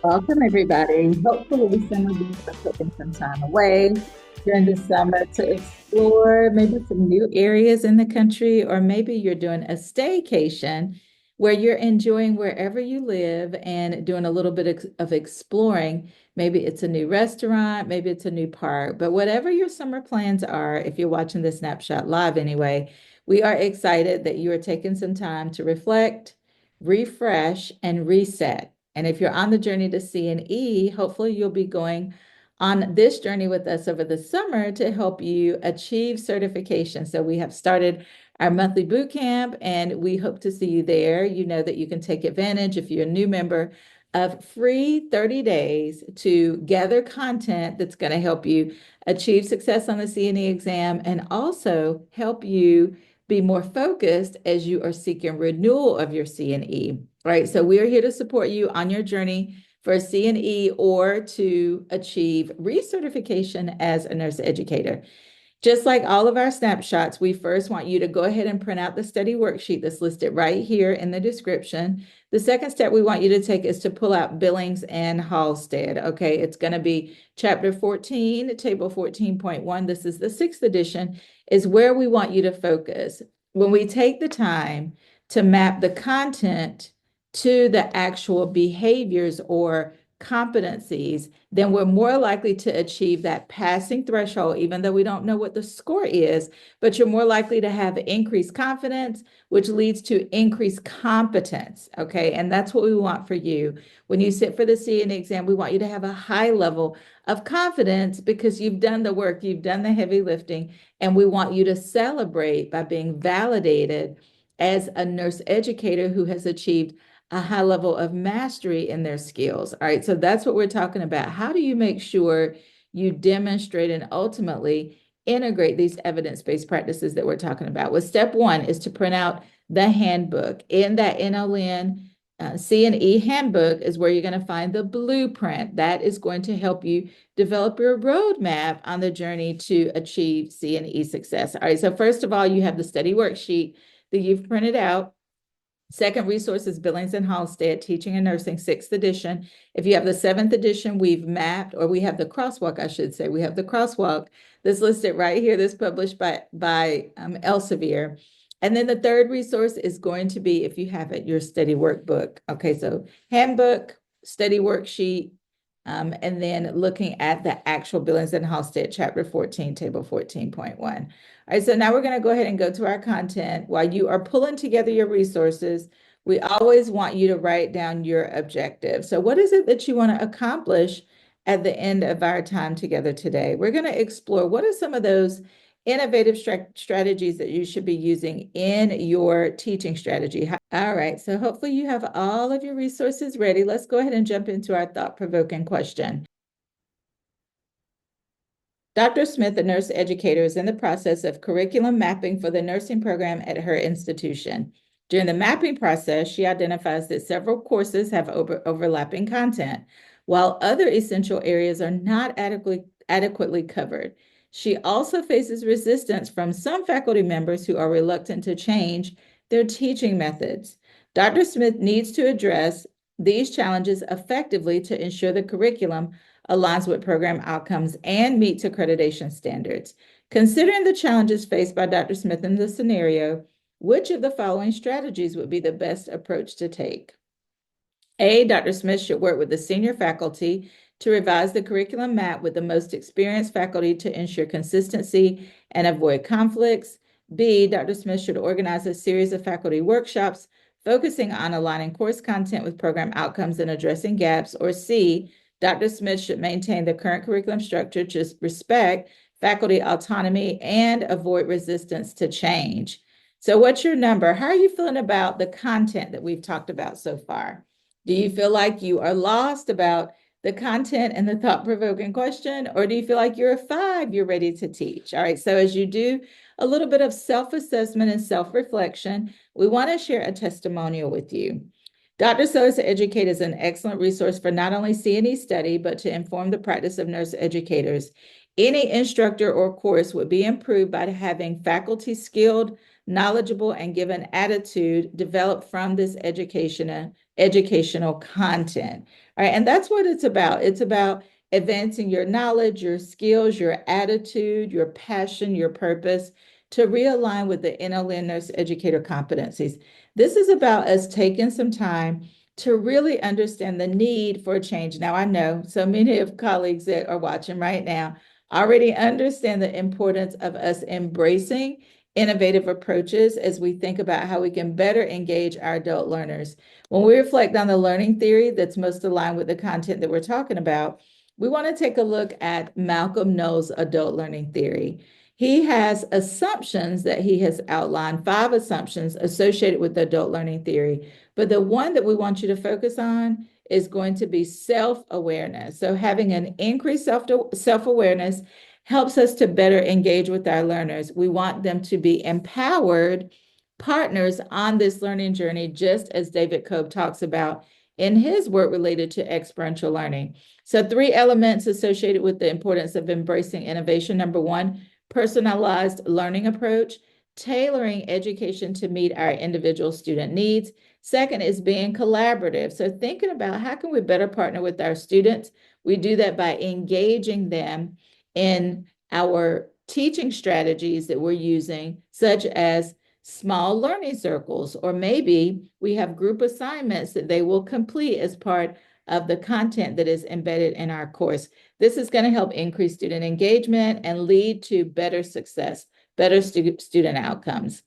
Welcome, everybody. Hopefully, some of you are taking some time away during the summer to explore maybe some new areas in the country, or maybe you're doing a staycation where you're enjoying wherever you live and doing a little bit of exploring. Maybe it's a new restaurant, maybe it's a new park, but whatever your summer plans are, if you're watching the Snapshot live anyway, we are excited that you are taking some time to reflect, refresh, and reset. And if you're on the journey to CNE, hopefully you'll be going on this journey with us over the summer to help you achieve certification. So we have started our monthly boot camp and we hope to see you there. You know that you can take advantage if you're a new member of free 30 days to gather content that's going to help you achieve success on the CNE exam and also help you be more focused as you are seeking renewal of your CNE. Right. So we are here to support you on your journey for a CNE or to achieve recertification as a nurse educator. Just like all of our snapshots, we first want you to go ahead and print out the study worksheet that's listed right here in the description. The second step we want you to take is to pull out Billings and Halstead. Okay, it's going to be chapter 14, table 14.1. This is the 6th edition, is where we want you to focus. When we take the time to map the content to the actual behaviors or competencies, then we're more likely to achieve that passing threshold, even though we don't know what the score is, but you're more likely to have increased confidence, which leads to increased competence. Okay. And that's what we want for you. When you sit for the CNE exam, we want you to have a high level of confidence because you've done the work, you've done the heavy lifting, and we want you to celebrate by being validated as a nurse educator who has achieved a high level of mastery in their skills. All right, so that's what we're talking about. How do you make sure you demonstrate and ultimately integrate these evidence-based practices that we're talking about? Well, step one is to print out the handbook. In that NLN C&E handbook is where you're going to find the blueprint. That is going to help you develop your roadmap on the journey to achieve C&E success. All right, so first of all, you have the study worksheet that you've printed out. Second resource is Billings and Halstead, Teaching and Nursing, 6th edition. If you have the 7th edition, we've mapped, or we have the crosswalk, I should say. We have the crosswalk that's listed right here, that's published by Elsevier. And then the third resource is going to be, if you have it, your study workbook. Okay, so handbook, study worksheet, and then looking at the actual Billings and Halstead, chapter 14, table 14.1. All right, so now we're going to go ahead and go to our content. While you are pulling together your resources, we always want you to write down your objective. So what is it that you want to accomplish at the end of our time together today? We're going to explore what are some of those innovative strategies that you should be using in your teaching strategy. All right, so hopefully you have all of your resources ready. Let's go ahead and jump into our thought-provoking question. Dr. Smith, a nurse educator, is in the process of curriculum mapping for the nursing program at her institution. During the mapping process, she identifies that several courses have overlapping content, while other essential areas are not adequately covered. She also faces resistance from some faculty members who are reluctant to change their teaching methods. Dr. Smith needs to address these challenges effectively to ensure the curriculum aligns with program outcomes and meets accreditation standards. Considering the challenges faced by Dr. Smith in this scenario, which of the following strategies would be the best approach to take? A, Dr. Smith should work with the senior faculty to revise the curriculum map with the most experienced faculty to ensure consistency and avoid conflicts. B, Dr. Smith should organize a series of faculty workshops focusing on aligning course content with program outcomes and addressing gaps. Or C, Dr. Smith should maintain the current curriculum structure to respect faculty autonomy and avoid resistance to change. So what's your number? How are you feeling about the content that we've talked about so far? Do you feel like you are lost about the content and the thought-provoking question, or do you feel like you're a 5, you're ready to teach? All right, so as you do a little bit of self-assessment and self-reflection, we want to share a testimonial with you. Dr. Solis Educate is an excellent resource for not only CNE study, but to inform the practice of nurse educators. Any instructor or course would be improved by having faculty skilled knowledgeable, and give an attitude developed from this educational content. All right, and that's what it's about. It's about advancing your knowledge, your skills, your attitude, your passion, your purpose to realign with the NLN Nurse Educator competencies. This is about us taking some time to really understand the need for a change. Now, I know so many of colleagues that are watching right now already understand the importance of us embracing innovative approaches as we think about how we can better engage our adult learners. When we reflect on the learning theory that's most aligned with the content that we're talking about, we want to take a look at Malcolm Knowles' adult learning theory. He has assumptions that he has outlined, 5 assumptions associated with the adult learning theory. But the one that we want you to focus on is going to be self-awareness. So having an increased self-awareness helps us to better engage with our learners. We want them to be empowered partners on this learning journey, just as David Cope talks about in his work related to experiential learning. So 3 elements associated with the importance of embracing innovation. Number 1, personalized learning approach, tailoring education to meet our individual student needs. Second is being collaborative. So thinking about how can we better partner with our students? We do that by engaging them in our teaching strategies that we're using, such as small learning circles, or maybe we have group assignments that they will complete as part of the content that is embedded in our course. This is going to help increase student engagement and lead to better success, better student outcomes.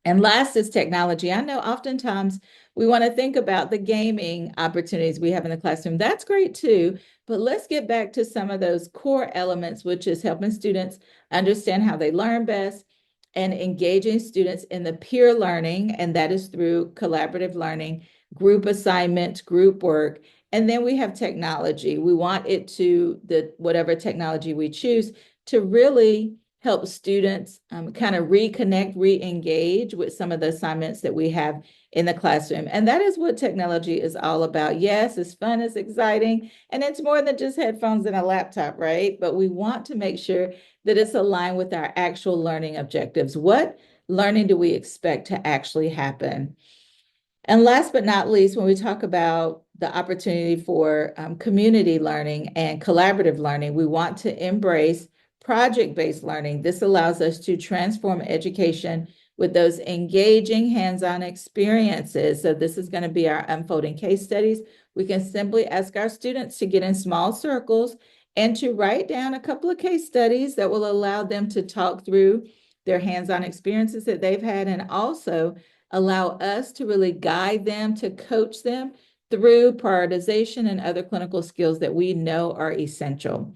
And last is technology. I know oftentimes we want to think about the gaming opportunities we have in the classroom. That's great too, but let's get back to some of those core elements, which is helping students understand how they learn best and engaging students in the peer learning, and that is through collaborative learning, group assignments, group work. And then we have technology. We want it to, whatever technology we choose, to really help students kind of reconnect, re-engage with some of the assignments that we have in the classroom. And that is what technology is all about. Yes, it's fun, it's exciting, and it's more than just headphones and a laptop, right? But we want to make sure that it's aligned with our actual learning objectives. What learning do we expect to actually happen? And last but not least, when we talk about the opportunity for community learning and collaborative learning, we want to embrace project-based learning. This allows us to transform education with those engaging hands-on experiences. So this is going to be our unfolding case studies. We can simply ask our students to get in small circles and to write down a couple of case studies that will allow them to talk through their hands-on experiences that they've had, and also allow us to really guide them, to coach them through prioritization and other clinical skills that we know are essential.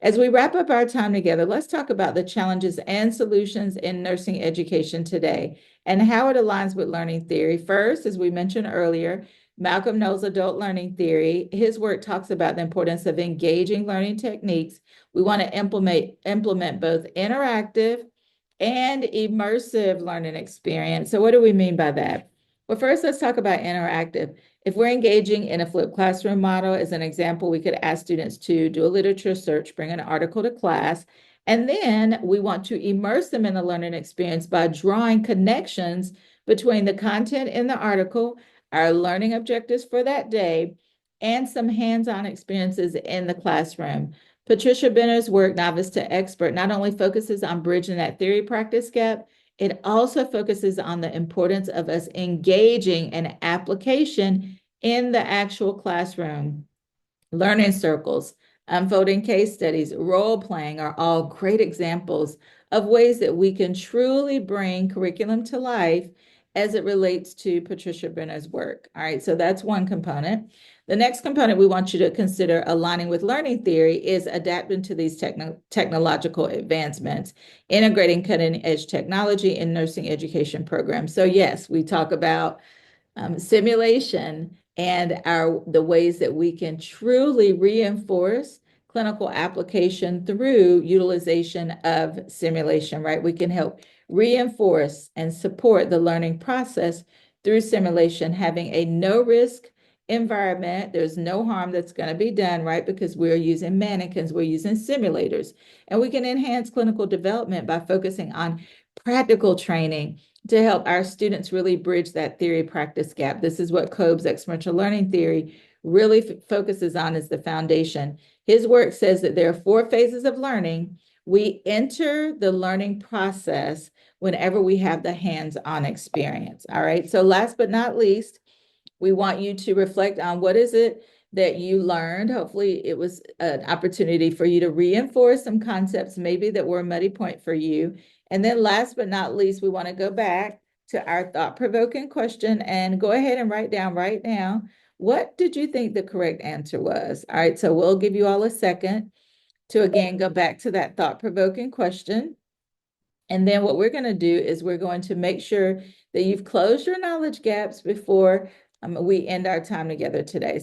As we wrap up our time together, let's talk about the challenges and solutions in nursing education today and how it aligns with learning theory. First, as we mentioned earlier, Malcolm Knowles' adult learning theory, his work talks about the importance of engaging learning techniques. We want to implement both interactive and immersive learning experience. So what do we mean by that? Well, first, let's talk about interactive. If we're engaging in a flipped classroom model, as an example, we could ask students to do a literature search, bring an article to class, and then we want to immerse them in the learning experience by drawing connections between the content in the article, our learning objectives for that day, and some hands-on experiences in the classroom. Patricia Benner's work, Novice to Expert, not only focuses on bridging that theory practice gap, it also focuses on the importance of us engaging in application in the actual classroom. Learning circles, unfolding case studies, role playing are all great examples of ways that we can truly bring curriculum to life as it relates to Patricia Benner's work. All right, so that's one component. The next component we want you to consider aligning with learning theory is adapting to these technological advancements, integrating cutting edge technology in nursing education programs. So yes, we talk about simulation and the ways that we can truly reinforce clinical application through utilization of simulation, right? We can help reinforce and support the learning process through simulation, having a no-risk environment. There's no harm that's going to be done, right? Because we're using mannequins, we're using simulators, and we can enhance clinical development by focusing on practical training to help our students really bridge that theory practice gap. This is what Kolb's experiential learning theory really focuses on as the foundation. His work says that there are 4 phases of learning. We enter the learning process whenever we have the hands-on experience. All right. So last but not least, we want you to reflect on what is it that you learned. Hopefully it was an opportunity for you to reinforce some concepts maybe that were a muddy point for you. And then last but not least, we want to go back to our thought-provoking question and go ahead and write down right now, what did you think the correct answer was? All right, so we'll give you all a second to again go back to that thought-provoking question. And then what we're going to do is we're going to make sure that you've closed your knowledge gaps before we end our time together today.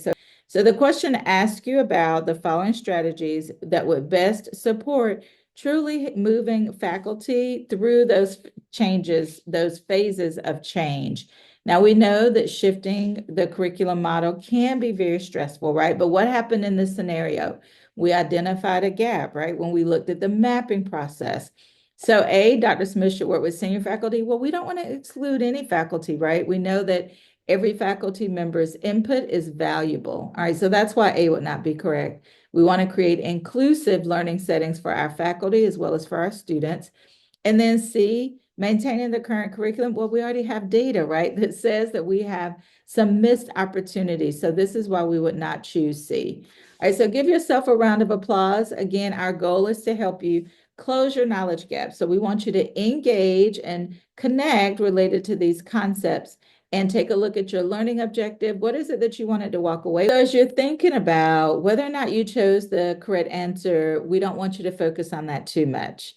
So the question asks you about the following strategies that would best support truly moving faculty through those changes, those phases of change. Now, we know that shifting the curriculum model can be very stressful, right? But what happened in this scenario? We identified a gap, right? When we looked at the mapping process. So Dr. Smith should work with senior faculty. Well, we don't want to exclude any faculty, right? We know that every faculty member's input is valuable. All right, so that's why A would not be correct. We want to create inclusive learning settings for our faculty as well as for our students. And then C, maintaining the current curriculum. Well, we already have data, right, that says that we have some missed opportunities. So this is why we would not choose C. All right, so give yourself a round of applause. Again, our goal is to help you close your knowledge gap. So we want you to engage and connect related to these concepts and take a look at your learning objective. What is it that you wanted to walk away with? So as you're thinking about whether or not you chose the correct answer, we don't want you to focus on that too much.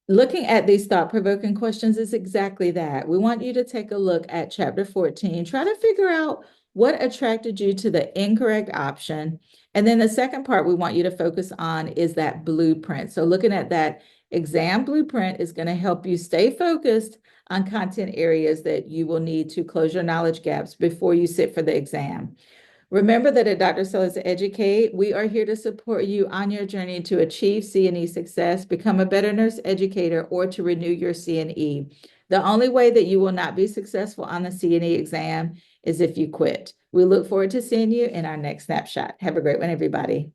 Looking at these thought-provoking questions is exactly that. We want you to take a look at chapter 14, try to figure out what attracted you to the incorrect option. And then the second part we want you to focus on is that blueprint. So looking at that exam blueprint is going to help you stay focused on content areas that you will need to close your knowledge gaps before you sit for the exam. Remember that at Dr. Sellers Educate, we are here to support you on your journey to achieve CNE success, become a better nurse educator, or to renew your CNE. The only way that you will not be successful on the CNE exam is if you quit. We look forward to seeing you in our next snapshot. Have a great one, everybody.